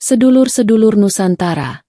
Sedulur-sedulur Nusantara,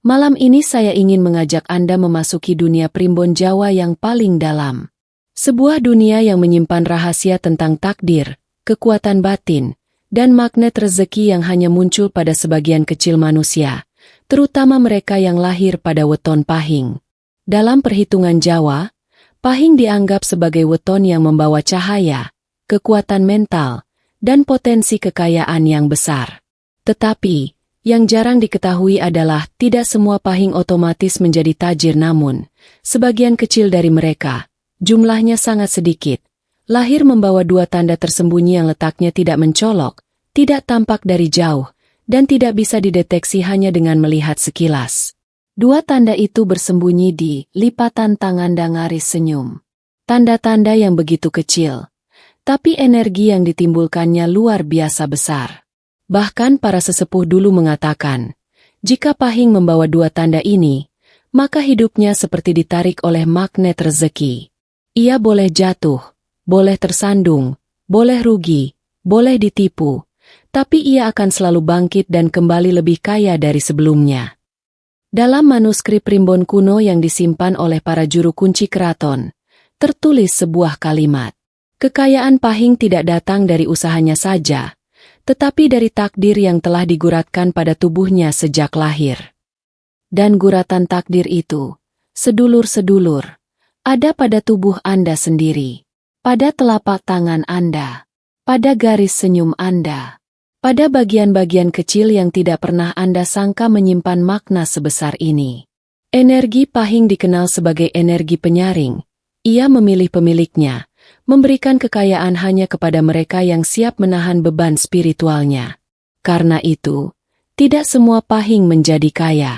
malam ini saya ingin mengajak Anda memasuki dunia primbon Jawa yang paling dalam. Sebuah dunia yang menyimpan rahasia tentang takdir, kekuatan batin, dan magnet rezeki yang hanya muncul pada sebagian kecil manusia, terutama mereka yang lahir pada weton Pahing. Dalam perhitungan Jawa, Pahing dianggap sebagai weton yang membawa cahaya, kekuatan mental, dan potensi kekayaan yang besar. Tetapi, yang jarang diketahui adalah tidak semua Pahing otomatis menjadi tajir, namun sebagian kecil dari mereka, jumlahnya sangat sedikit, lahir membawa dua tanda tersembunyi yang letaknya tidak mencolok, tidak tampak dari jauh, dan tidak bisa dideteksi hanya dengan melihat sekilas. Dua tanda itu bersembunyi di lipatan tangan dan garis senyum. Tanda-tanda yang begitu kecil, tapi energi yang ditimbulkannya luar biasa besar. Bahkan para sesepuh dulu mengatakan, jika Pahing membawa dua tanda ini, maka hidupnya seperti ditarik oleh magnet rezeki. Ia boleh jatuh, boleh tersandung, boleh rugi, boleh ditipu, tapi ia akan selalu bangkit dan kembali lebih kaya dari sebelumnya. Dalam manuskrip primbon kuno yang disimpan oleh para juru kunci keraton, tertulis sebuah kalimat. Kekayaan Pahing tidak datang dari usahanya saja, tetapi dari takdir yang telah diguratkan pada tubuhnya sejak lahir. Dan guratan takdir itu, sedulur-sedulur, ada pada tubuh Anda sendiri, pada telapak tangan Anda, pada garis senyum Anda, pada bagian-bagian kecil yang tidak pernah Anda sangka menyimpan makna sebesar ini. Energi Pahing dikenal sebagai energi penyaring. Ia memilih pemiliknya, memberikan kekayaan hanya kepada mereka yang siap menahan beban spiritualnya. Karena itu, tidak semua Pahing menjadi kaya.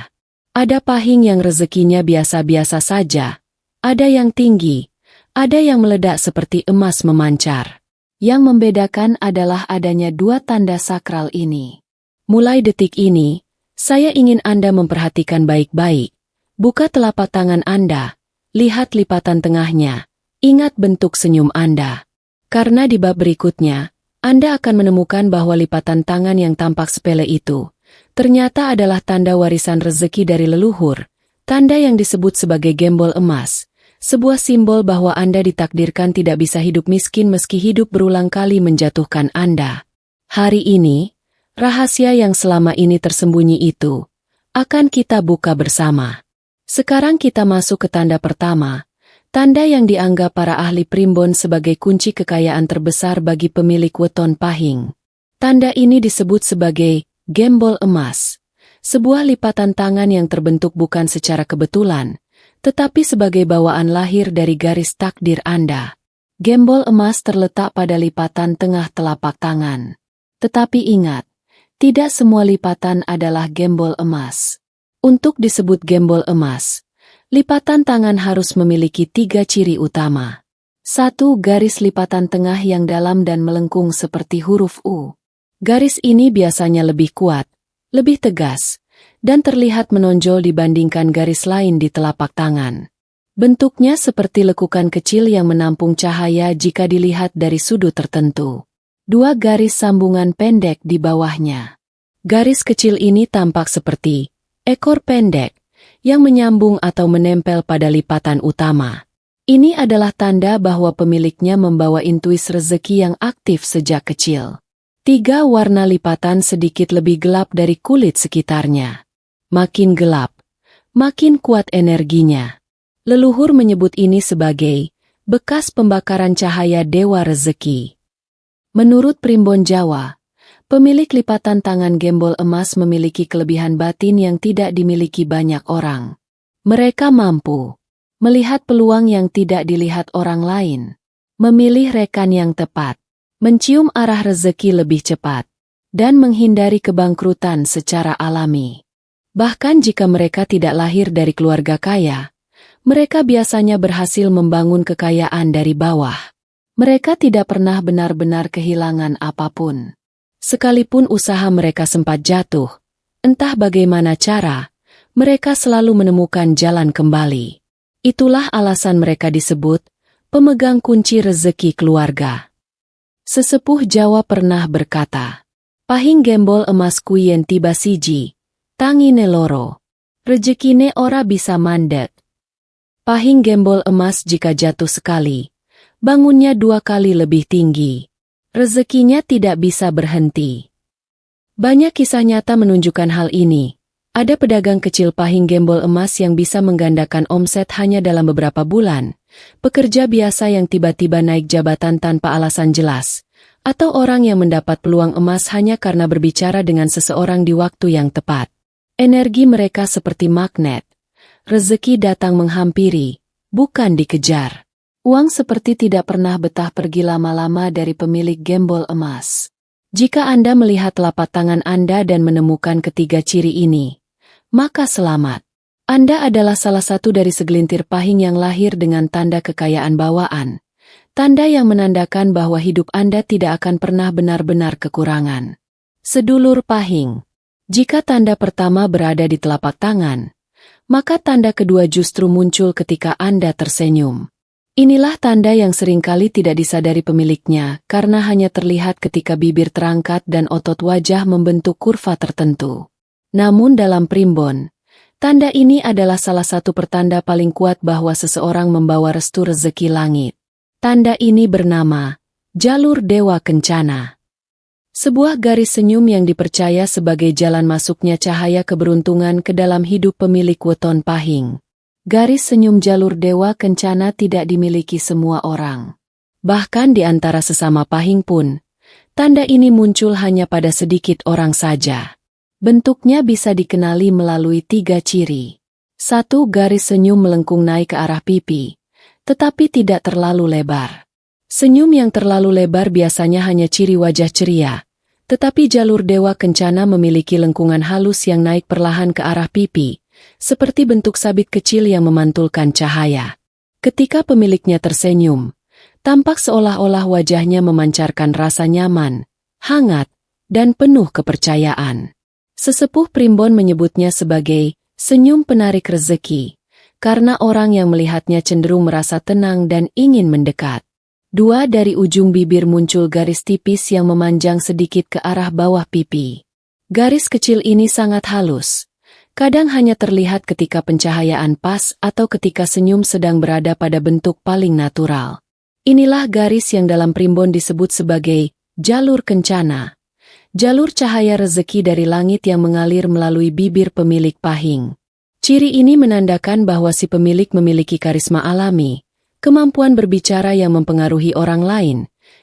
Ada Pahing yang rezekinya biasa-biasa saja, ada yang tinggi, ada yang meledak seperti emas memancar. Yang membedakan adalah adanya dua tanda sakral ini. Mulai detik ini, saya ingin Anda memperhatikan baik-baik. Buka telapak tangan Anda, lihat lipatan tengahnya. Ingat bentuk senyum Anda. Karena di bab berikutnya, Anda akan menemukan bahwa lipatan tangan yang tampak sepele itu, ternyata adalah tanda warisan rezeki dari leluhur, tanda yang disebut sebagai gembol emas, sebuah simbol bahwa Anda ditakdirkan tidak bisa hidup miskin meski hidup berulang kali menjatuhkan Anda. Hari ini, rahasia yang selama ini tersembunyi itu, akan kita buka bersama. Sekarang kita masuk ke tanda pertama, tanda yang dianggap para ahli primbon sebagai kunci kekayaan terbesar bagi pemilik weton Pahing. Tanda ini disebut sebagai gembol emas, sebuah lipatan tangan yang terbentuk bukan secara kebetulan, tetapi sebagai bawaan lahir dari garis takdir Anda. Gembol emas terletak pada lipatan tengah telapak tangan. Tetapi ingat, tidak semua lipatan adalah gembol emas. Untuk disebut gembol emas, lipatan tangan harus memiliki 3 ciri utama. 1. Garis lipatan tengah yang dalam dan melengkung seperti huruf U. Garis ini biasanya lebih kuat, lebih tegas, dan terlihat menonjol dibandingkan garis lain di telapak tangan. Bentuknya seperti lekukan kecil yang menampung cahaya jika dilihat dari sudut tertentu. 2. Garis sambungan pendek di bawahnya. Garis kecil ini tampak seperti ekor pendek yang menyambung atau menempel pada lipatan utama. Ini adalah tanda bahwa pemiliknya membawa intuisi rezeki yang aktif sejak kecil. 3. Warna lipatan sedikit lebih gelap dari kulit sekitarnya. Makin gelap, makin kuat energinya. Leluhur menyebut ini sebagai bekas pembakaran cahaya dewa rezeki. Menurut primbon Jawa, pemilik lipatan tangan gembol emas memiliki kelebihan batin yang tidak dimiliki banyak orang. Mereka mampu melihat peluang yang tidak dilihat orang lain, memilih rekan yang tepat, mencium arah rezeki lebih cepat, dan menghindari kebangkrutan secara alami. Bahkan jika mereka tidak lahir dari keluarga kaya, mereka biasanya berhasil membangun kekayaan dari bawah. Mereka tidak pernah benar-benar kehilangan apapun. Sekalipun usaha mereka sempat jatuh, entah bagaimana cara, mereka selalu menemukan jalan kembali. Itulah alasan mereka disebut pemegang kunci rezeki keluarga. Sesepuh Jawa pernah berkata, Pahing gembol emas kuyen tiba siji, tangine loro. Rejekine ora bisa mandek. Pahing gembol emas jika jatuh sekali, bangunnya 2 kali lebih tinggi. Rezekinya tidak bisa berhenti. Banyak kisah nyata menunjukkan hal ini. Ada pedagang kecil pahing gembol emas yang bisa menggandakan omset hanya dalam beberapa bulan, pekerja biasa yang tiba-tiba naik jabatan tanpa alasan jelas, atau orang yang mendapat peluang emas hanya karena berbicara dengan seseorang di waktu yang tepat. Energi mereka seperti magnet. Rezeki datang menghampiri, bukan dikejar. Uang seperti tidak pernah betah pergi lama-lama dari pemilik gembol emas. Jika Anda melihat telapak tangan Anda dan menemukan ketiga ciri ini, maka selamat. Anda adalah salah satu dari segelintir pahing yang lahir dengan tanda kekayaan bawaan. Tanda yang menandakan bahwa hidup Anda tidak akan pernah benar-benar kekurangan. Sedulur pahing. Jika tanda pertama berada di telapak tangan, maka tanda kedua justru muncul ketika Anda tersenyum. Inilah tanda yang seringkali tidak disadari pemiliknya karena hanya terlihat ketika bibir terangkat dan otot wajah membentuk kurva tertentu. Namun dalam primbon, tanda ini adalah salah satu pertanda paling kuat bahwa seseorang membawa restu rezeki langit. Tanda ini bernama Jalur Dewa Kencana. Sebuah garis senyum yang dipercaya sebagai jalan masuknya cahaya keberuntungan ke dalam hidup pemilik weton pahing. Garis senyum jalur Dewa Kencana tidak dimiliki semua orang. Bahkan di antara sesama pahing pun, tanda ini muncul hanya pada sedikit orang saja. Bentuknya bisa dikenali melalui 3 ciri. 1. Garis senyum melengkung naik ke arah pipi, tetapi tidak terlalu lebar. Senyum yang terlalu lebar biasanya hanya ciri wajah ceria, tetapi jalur Dewa Kencana memiliki lengkungan halus yang naik perlahan ke arah pipi, seperti bentuk sabit kecil yang memantulkan cahaya. Ketika pemiliknya tersenyum, tampak seolah-olah wajahnya memancarkan rasa nyaman, hangat, dan penuh kepercayaan. Sesepuh primbon menyebutnya sebagai senyum penarik rezeki, karena orang yang melihatnya cenderung merasa tenang dan ingin mendekat. 2. Dari ujung bibir muncul garis tipis yang memanjang sedikit ke arah bawah pipi. Garis kecil ini sangat halus. Kadang hanya terlihat ketika pencahayaan pas atau ketika senyum sedang berada pada bentuk paling natural. Inilah garis yang dalam primbon disebut sebagai jalur kencana. Jalur cahaya rezeki dari langit yang mengalir melalui bibir pemilik pahing. Ciri ini menandakan bahwa si pemilik memiliki karisma alami, kemampuan berbicara yang mempengaruhi orang lain,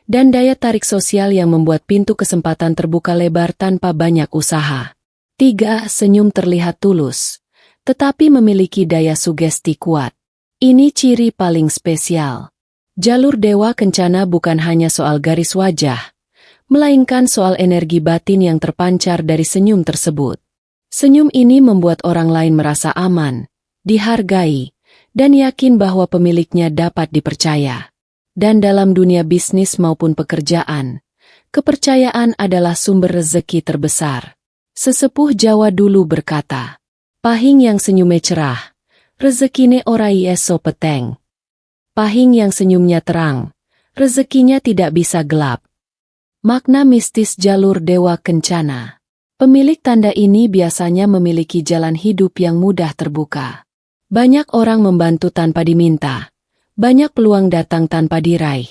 dan daya tarik sosial yang membuat pintu kesempatan terbuka lebar tanpa banyak usaha. 3. Senyum terlihat tulus, tetapi memiliki daya sugesti kuat. Ini ciri paling spesial. Jalur Dewa Kencana bukan hanya soal garis wajah, melainkan soal energi batin yang terpancar dari senyum tersebut. Senyum ini membuat orang lain merasa aman, dihargai, dan yakin bahwa pemiliknya dapat dipercaya. Dan dalam dunia bisnis maupun pekerjaan, kepercayaan adalah sumber rezeki terbesar. Sesepuh Jawa dulu berkata, "Pahing yang senyumnya cerah, rezekine ora iso peteng." Pahing yang senyumnya terang, rezekinya tidak bisa gelap. Makna mistis jalur Dewa Kencana. Pemilik tanda ini biasanya memiliki jalan hidup yang mudah terbuka. Banyak orang membantu tanpa diminta, banyak peluang datang tanpa diraih,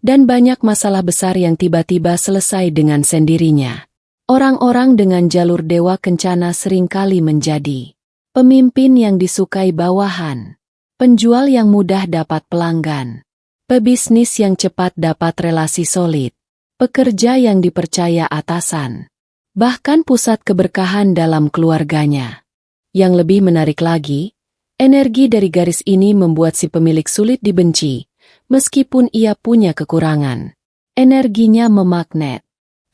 dan banyak masalah besar yang tiba-tiba selesai dengan sendirinya. Orang-orang dengan jalur Dewa Kencana seringkali menjadi pemimpin yang disukai bawahan, penjual yang mudah dapat pelanggan, pebisnis yang cepat dapat relasi solid, pekerja yang dipercaya atasan, bahkan pusat keberkahan dalam keluarganya. Yang lebih menarik lagi, energi dari garis ini membuat si pemilik sulit dibenci, meskipun ia punya kekurangan. Energinya memagnet.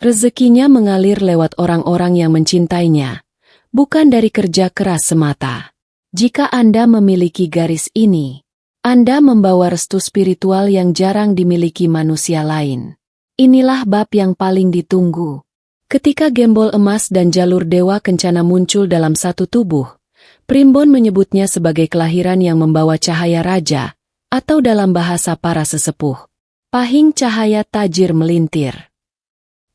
Rezekinya mengalir lewat orang-orang yang mencintainya, bukan dari kerja keras semata. Jika Anda memiliki garis ini, Anda membawa restu spiritual yang jarang dimiliki manusia lain. Inilah bab yang paling ditunggu. Ketika gembol emas dan jalur Dewa Kencana muncul dalam satu tubuh, primbon menyebutnya sebagai kelahiran yang membawa cahaya raja, atau dalam bahasa para sesepuh, pahing cahaya tajir melintir.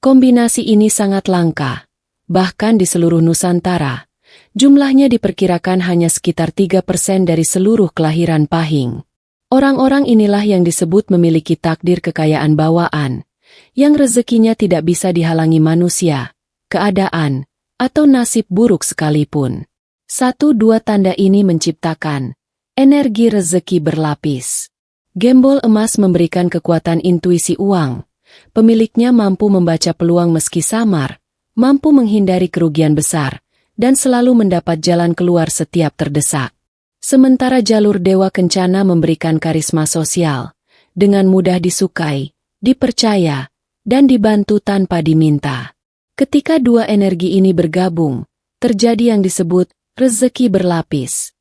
Kombinasi ini sangat langka. Bahkan di seluruh Nusantara, jumlahnya diperkirakan hanya sekitar 3% dari seluruh kelahiran Pahing. Orang-orang inilah yang disebut memiliki takdir kekayaan bawaan, yang rezekinya tidak bisa dihalangi manusia, keadaan, atau nasib buruk sekalipun. 1-2 tanda ini menciptakan energi rezeki berlapis. Gembol emas memberikan kekuatan intuisi uang. Pemiliknya mampu membaca peluang meski samar, mampu menghindari kerugian besar, dan selalu mendapat jalan keluar setiap terdesak. Sementara jalur Dewa Kencana memberikan karisma sosial, dengan mudah disukai, dipercaya, dan dibantu tanpa diminta. Ketika dua energi ini bergabung, terjadi yang disebut rezeki berlapis.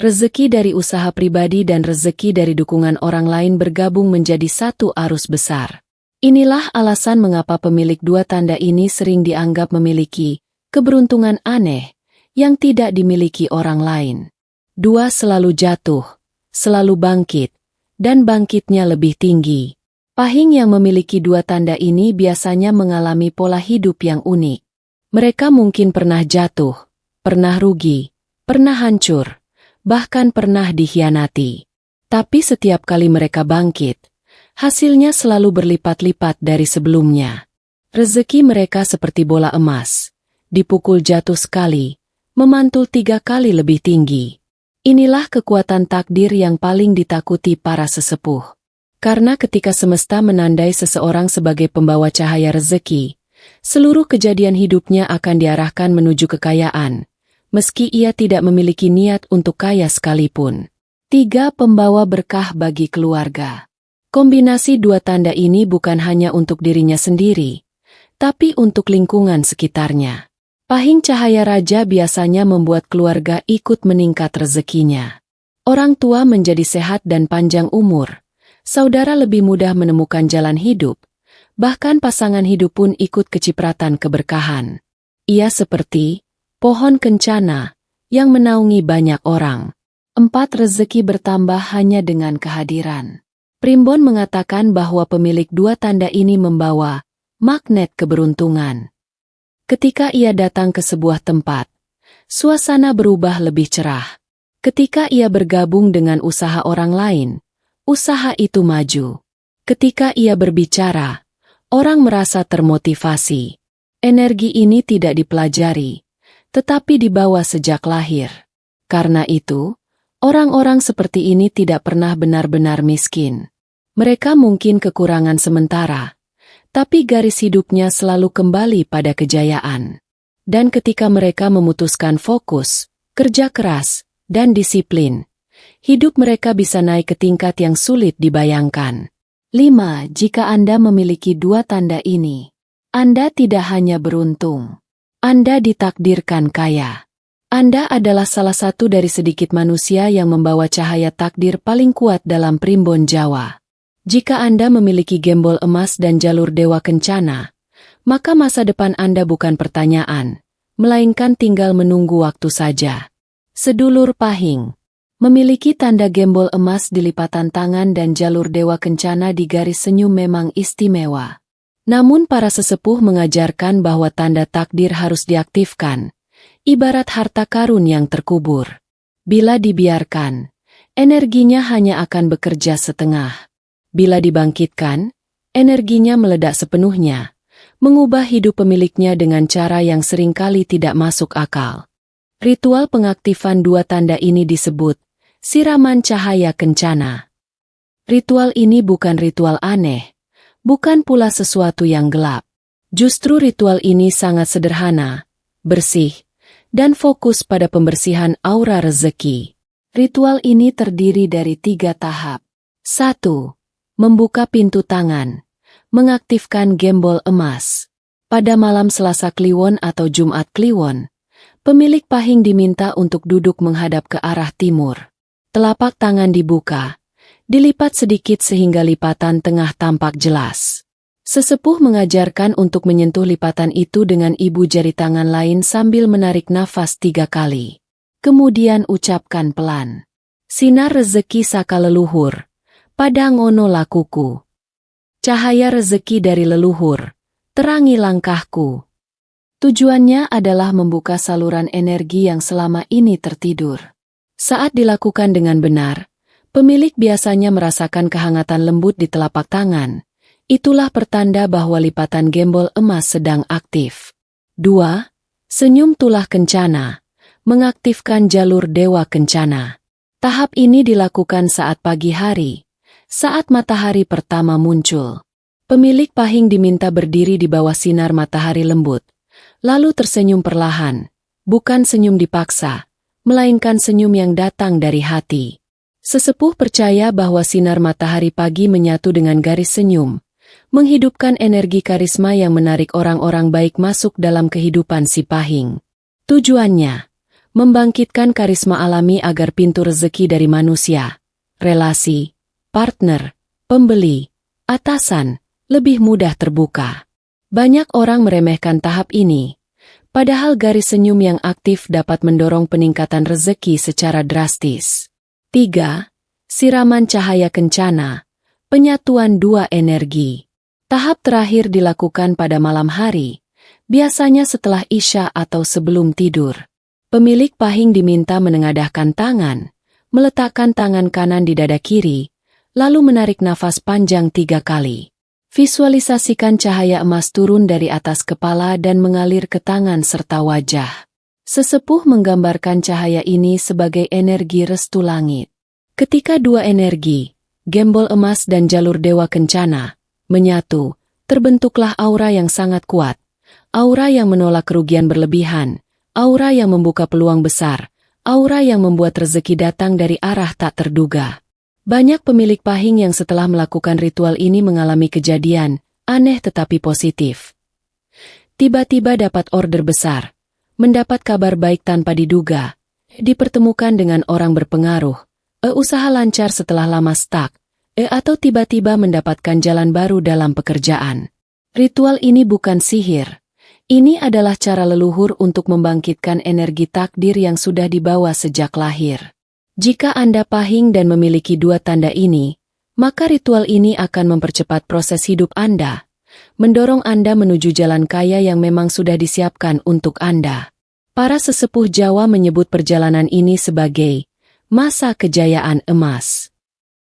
Rezeki dari usaha pribadi dan rezeki dari dukungan orang lain bergabung menjadi satu arus besar. Inilah alasan mengapa pemilik dua tanda ini sering dianggap memiliki keberuntungan aneh yang tidak dimiliki orang lain. Dua selalu jatuh, selalu bangkit, dan bangkitnya lebih tinggi. Pahing yang memiliki dua tanda ini biasanya mengalami pola hidup yang unik. Mereka mungkin pernah jatuh, pernah rugi, pernah hancur, bahkan pernah dikhianati. Tapi setiap kali mereka bangkit, hasilnya selalu berlipat-lipat dari sebelumnya. Rezeki mereka seperti bola emas, dipukul jatuh sekali, memantul 3 kali lebih tinggi. Inilah kekuatan takdir yang paling ditakuti para sesepuh. Karena ketika semesta menandai seseorang sebagai pembawa cahaya rezeki, seluruh kejadian hidupnya akan diarahkan menuju kekayaan, meski ia tidak memiliki niat untuk kaya sekalipun. 3. Pembawa berkah bagi keluarga. Kombinasi dua tanda ini bukan hanya untuk dirinya sendiri, tapi untuk lingkungan sekitarnya. Pahing cahaya raja biasanya membuat keluarga ikut meningkat rezekinya. Orang tua menjadi sehat dan panjang umur, saudara lebih mudah menemukan jalan hidup, bahkan pasangan hidup pun ikut kecipratan keberkahan. Ia seperti pohon kencana yang menaungi banyak orang. 4. Rezeki bertambah hanya dengan kehadiran. Primbon mengatakan bahwa pemilik dua tanda ini membawa magnet keberuntungan. Ketika ia datang ke sebuah tempat, suasana berubah lebih cerah. Ketika ia bergabung dengan usaha orang lain, usaha itu maju. Ketika ia berbicara, orang merasa termotivasi. Energi ini tidak dipelajari, tetapi dibawa sejak lahir. Karena itu, orang-orang seperti ini tidak pernah benar-benar miskin. Mereka mungkin kekurangan sementara, tapi garis hidupnya selalu kembali pada kejayaan. Dan ketika mereka memutuskan fokus, kerja keras, dan disiplin, hidup mereka bisa naik ke tingkat yang sulit dibayangkan. 5. Jika Anda memiliki dua tanda ini, Anda tidak hanya beruntung, Anda ditakdirkan kaya. Anda adalah salah satu dari sedikit manusia yang membawa cahaya takdir paling kuat dalam primbon Jawa. Jika Anda memiliki gembol emas dan jalur Dewa Kencana, maka masa depan Anda bukan pertanyaan, melainkan tinggal menunggu waktu saja. Sedulur Pahing, memiliki tanda gembol emas di lipatan tangan dan jalur Dewa Kencana di garis senyum memang istimewa. Namun para sesepuh mengajarkan bahwa tanda takdir harus diaktifkan, ibarat harta karun yang terkubur. Bila dibiarkan, energinya hanya akan bekerja setengah. Bila dibangkitkan, energinya meledak sepenuhnya, mengubah hidup pemiliknya dengan cara yang seringkali tidak masuk akal. Ritual pengaktifan dua tanda ini disebut siraman cahaya kencana. Ritual ini bukan ritual aneh, bukan pula sesuatu yang gelap. Justru ritual ini sangat sederhana, bersih, dan fokus pada pembersihan aura rezeki. Ritual ini terdiri dari 3 tahap. 1. Membuka pintu tangan, mengaktifkan gembol emas. Pada malam Selasa Kliwon atau Jumat Kliwon, pemilik Pahing diminta untuk duduk menghadap ke arah timur. Telapak tangan dibuka, dilipat sedikit sehingga lipatan tengah tampak jelas. Sesepuh mengajarkan untuk menyentuh lipatan itu dengan ibu jari tangan lain sambil menarik nafas 3 kali. Kemudian ucapkan pelan, "Sinar rezeki saka leluhur, pada ngono lakuku." Cahaya rezeki dari leluhur, Terangi langkahku. Tujuannya adalah membuka saluran energi yang selama ini tertidur. Saat dilakukan dengan benar, pemilik biasanya merasakan kehangatan lembut di telapak tangan. Itulah pertanda bahwa lipatan gembol emas sedang aktif. 2. Senyum tulah kencana. Mengaktifkan jalur dewa kencana. Tahap ini dilakukan saat pagi hari, saat matahari pertama muncul. Pemilik pahing diminta berdiri di bawah sinar matahari lembut, lalu tersenyum perlahan, bukan senyum dipaksa, melainkan senyum yang datang dari hati. Sesepuh percaya bahwa sinar matahari pagi menyatu dengan garis senyum, menghidupkan energi karisma yang menarik orang-orang baik masuk dalam kehidupan si pahing. Tujuannya, membangkitkan karisma alami agar pintu rezeki dari manusia, relasi, partner, pembeli, atasan, lebih mudah terbuka. Banyak orang meremehkan tahap ini, padahal garis senyum yang aktif dapat mendorong peningkatan rezeki secara drastis. 3. Siraman cahaya kencana, penyatuan dua energi. Tahap terakhir dilakukan pada malam hari, biasanya setelah Isya atau sebelum tidur. Pemilik pahing diminta menengadahkan tangan, meletakkan tangan kanan di dada kiri, lalu menarik nafas panjang 3 kali. Visualisasikan cahaya emas turun dari atas kepala dan mengalir ke tangan serta wajah. Sesepuh menggambarkan cahaya ini sebagai energi restu langit. Ketika dua energi, gembol emas dan jalur dewa kencana, menyatu, terbentuklah aura yang sangat kuat. Aura yang menolak kerugian berlebihan, aura yang membuka peluang besar, aura yang membuat rezeki datang dari arah tak terduga. Banyak pemilik pahing yang setelah melakukan ritual ini mengalami kejadian aneh tetapi positif. Tiba-tiba dapat order besar, mendapat kabar baik tanpa diduga, dipertemukan dengan orang berpengaruh, usaha lancar setelah lama stuck, atau tiba-tiba mendapatkan jalan baru dalam pekerjaan. Ritual ini bukan sihir. Ini adalah cara leluhur untuk membangkitkan energi takdir yang sudah dibawa sejak lahir. Jika Anda pahing dan memiliki dua tanda ini, maka ritual ini akan mempercepat proses hidup Anda, mendorong Anda menuju jalan kaya yang memang sudah disiapkan untuk Anda. Para sesepuh Jawa menyebut perjalanan ini sebagai masa kejayaan emas.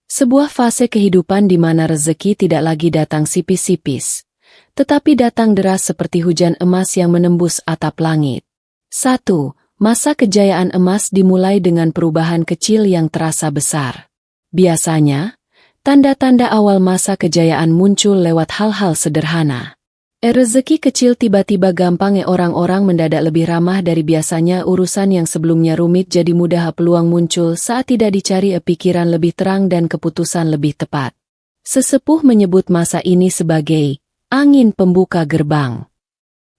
Sebuah fase kehidupan di mana rezeki tidak lagi datang sipis-sipis, tetapi datang deras seperti hujan emas yang menembus atap langit. 1. Masa kejayaan emas dimulai dengan perubahan kecil yang terasa besar. Biasanya, tanda-tanda awal masa kejayaan muncul lewat hal-hal sederhana. Rezeki kecil tiba-tiba gampang orang-orang mendadak lebih ramah dari biasanya, urusan yang sebelumnya rumit jadi mudah, peluang muncul saat tidak dicari, pikiran lebih terang dan keputusan lebih tepat. Sesepuh menyebut masa ini sebagai angin pembuka gerbang.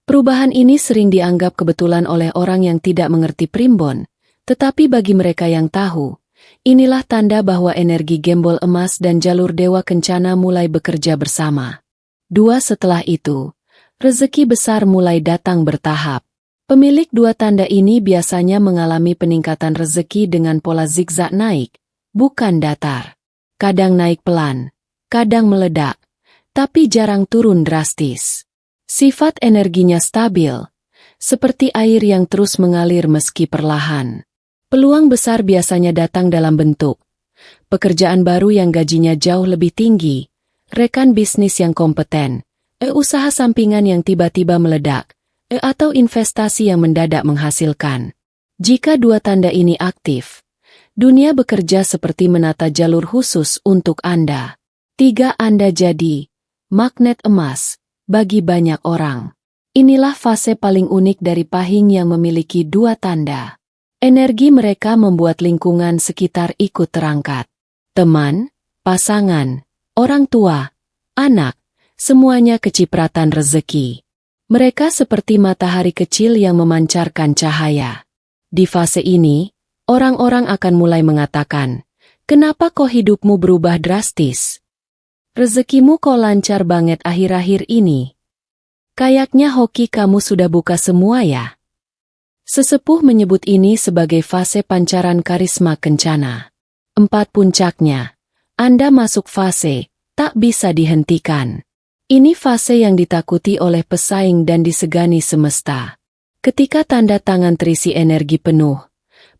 Perubahan ini sering dianggap kebetulan oleh orang yang tidak mengerti primbon, tetapi bagi mereka yang tahu, inilah tanda bahwa energi gembol emas dan jalur dewa kencana mulai bekerja bersama. 2. Setelah itu, rezeki besar mulai datang bertahap. Pemilik dua tanda ini biasanya mengalami peningkatan rezeki dengan pola zigzag naik, bukan datar. Kadang naik pelan, kadang meledak, tapi jarang turun drastis. Sifat energinya stabil, seperti air yang terus mengalir meski perlahan. Peluang besar biasanya datang dalam bentuk pekerjaan baru yang gajinya jauh lebih tinggi, rekan bisnis yang kompeten, usaha sampingan yang tiba-tiba meledak, atau investasi yang mendadak menghasilkan. Jika dua tanda ini aktif, dunia bekerja seperti menata jalur khusus untuk Anda. 3. Anda jadi magnet emas bagi banyak orang. Inilah fase paling unik dari pahing yang memiliki dua tanda. Energi mereka membuat lingkungan sekitar ikut terangkat. Teman, pasangan, orang tua, anak, semuanya kecipratan rezeki. Mereka seperti matahari kecil yang memancarkan cahaya. Di fase ini, orang-orang akan mulai mengatakan, "Kenapa kok hidupmu berubah drastis? Rezekimu kok lancar banget akhir-akhir ini? Kayaknya hoki kamu sudah buka semua ya?" Sesepuh menyebut ini sebagai fase pancaran karisma kencana. 4. Puncaknya, Anda masuk fase tak bisa dihentikan. Ini fase yang ditakuti oleh pesaing dan disegani semesta. Ketika tanda tangan terisi energi penuh,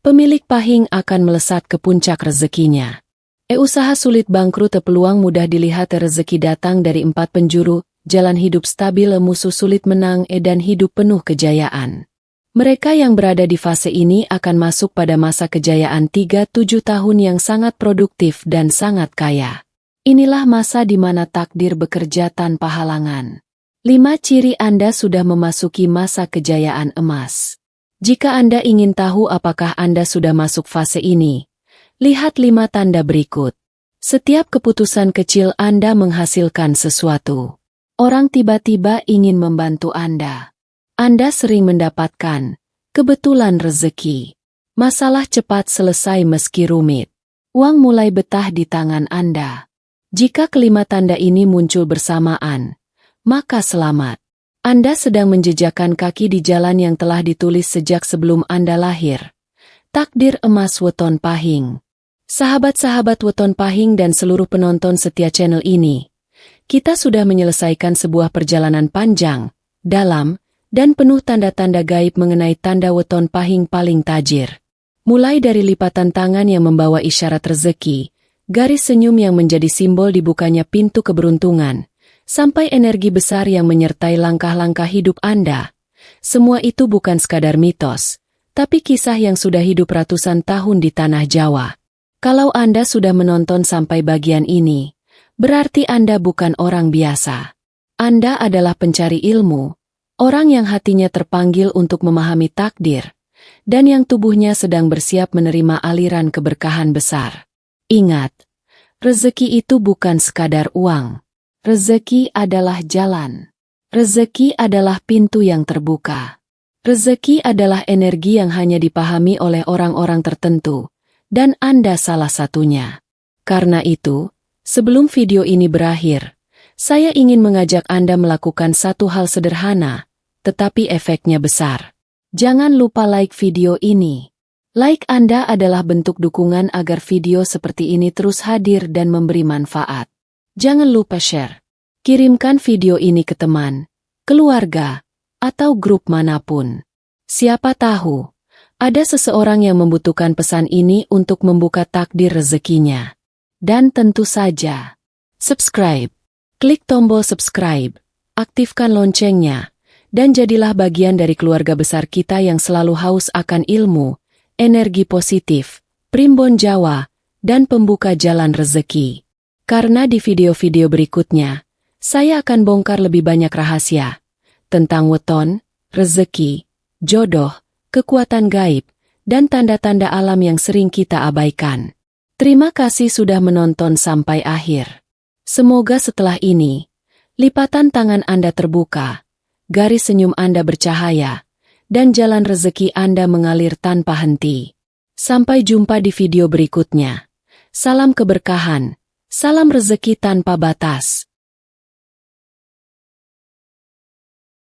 pemilik pahing akan melesat ke puncak rezekinya. Usaha sulit bangkrut, peluang mudah dilihat, rezeki datang dari 4 penjuru, jalan hidup stabil, musuh sulit menang, dan hidup penuh kejayaan. Mereka yang berada di fase ini akan masuk pada masa kejayaan 3-7 tahun yang sangat produktif dan sangat kaya. Inilah masa di mana takdir bekerja tanpa halangan. 5 ciri Anda sudah memasuki masa kejayaan emas. Jika Anda ingin tahu apakah Anda sudah masuk fase ini, lihat 5 tanda berikut. Setiap keputusan kecil Anda menghasilkan sesuatu. Orang tiba-tiba ingin membantu Anda. Anda sering mendapatkan kebetulan rezeki. Masalah cepat selesai meski rumit. Uang mulai betah di tangan Anda. Jika kelima tanda ini muncul bersamaan, maka selamat. Anda sedang menjejakkan kaki di jalan yang telah ditulis sejak sebelum Anda lahir. Takdir emas Weton Pahing. Sahabat-sahabat Weton Pahing dan seluruh penonton setia channel ini, kita sudah menyelesaikan sebuah perjalanan panjang, dalam, dan penuh tanda-tanda gaib mengenai tanda Weton Pahing paling tajir. Mulai dari lipatan tangan yang membawa isyarat rezeki, garis senyum yang menjadi simbol dibukanya pintu keberuntungan, sampai energi besar yang menyertai langkah-langkah hidup Anda. Semua itu bukan sekadar mitos, tapi kisah yang sudah hidup ratusan tahun di tanah Jawa. Kalau Anda sudah menonton sampai bagian ini, berarti Anda bukan orang biasa. Anda adalah pencari ilmu, orang yang hatinya terpanggil untuk memahami takdir, dan yang tubuhnya sedang bersiap menerima aliran keberkahan besar. Ingat, rezeki itu bukan sekadar uang. Rezeki adalah jalan. Rezeki adalah pintu yang terbuka. Rezeki adalah energi yang hanya dipahami oleh orang-orang tertentu, dan Anda salah satunya. Karena itu, sebelum video ini berakhir, saya ingin mengajak Anda melakukan satu hal sederhana, tetapi efeknya besar. Jangan lupa like video ini. Like Anda adalah bentuk dukungan agar video seperti ini terus hadir dan memberi manfaat. Jangan lupa share. Kirimkan video ini ke teman, keluarga, atau grup manapun. Siapa tahu, ada seseorang yang membutuhkan pesan ini untuk membuka takdir rezekinya. Dan tentu saja, subscribe. Klik tombol subscribe, aktifkan loncengnya, dan jadilah bagian dari keluarga besar kita yang selalu haus akan ilmu, energi positif, primbon Jawa, dan pembuka jalan rezeki. Karena di video-video berikutnya, saya akan bongkar lebih banyak rahasia tentang weton, rezeki, jodoh, kekuatan gaib, dan tanda-tanda alam yang sering kita abaikan. Terima kasih sudah menonton sampai akhir. Semoga setelah ini, lipatan tangan Anda terbuka, garis senyum Anda bercahaya, dan jalan rezeki Anda mengalir tanpa henti. Sampai jumpa di video berikutnya. Salam keberkahan, salam rezeki tanpa batas.